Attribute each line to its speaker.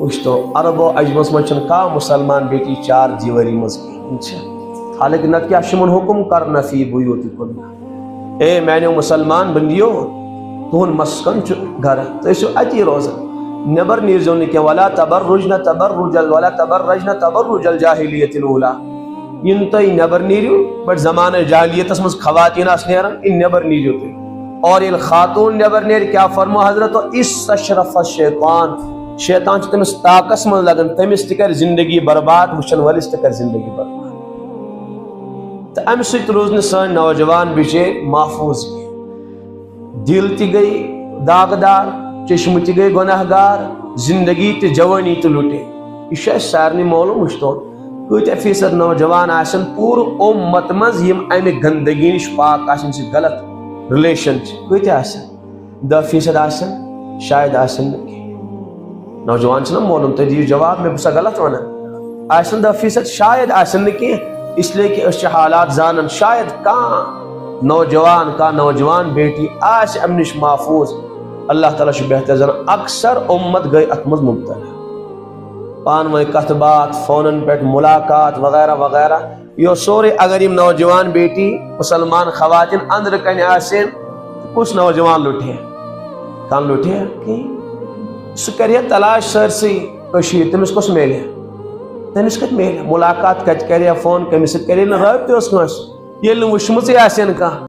Speaker 1: وشتو عرب و عجمس من کا مسلمان بیٹی 4 دیواری مز کی حالانکہ نت کیا شمن حکم کرنا فی بیوتکن اے میں نے مسلمان بندیو تہن مسکن گھر تسو اتی روزان نبر نیرزو نہ ولا تبرجن تبرج ولا تبرجن تبرج الجاہلیت الاولى ین تھی نبر نیرو بٹ زمانہ جاہلیت مز خواتین اس نیران ان نبر نیرو تھی اور یہ خاتون نبر نیر کیا فرمو حضرت استشرف الشیطان شیطان تمس طاقت من لگن تمس تر زندگی برباد وچن ولس تر زندگی برباد تو ام ست روز سن نوجوان بچے محفوظ دل تہ گئی داغدار چشم تہ گئی گناہ گار زندگی تہ جوانی تہ لٹے یہ سارے معلوم وشتو کتیا فیصد نوجوان آسن پور امت مز یم امہ گندگی نش پاک آسن سے غلط ریلیشن کتیا آسن 10% آسن شاید آسن نوجوان چھ نا معلوم تھی دیو جواب میں بسا غلط ونان آسن 10% شاید آسن کی اس لیے کہ اس حالات زانن شاید نوجوان کا نوجوان بیٹی آس ام نش محفوظ اللہ تعالیٰ بہتر زن اکثر امت گئی ات مز مبتلا پان ون کت بات فونن پہ ملاقات وغیرہ وغیرہ یہ سورے اگر یم نوجوان بیٹی مسلمان خواتین اندر کن آسن کس نوجوان لٹھے کان لٹھے سہ کر تلاش سرسی تمس کس میلے تمس کت میلے ملاقات کت کر فون کمس ست کر رابطہ اس یل وچمت آسن کھانا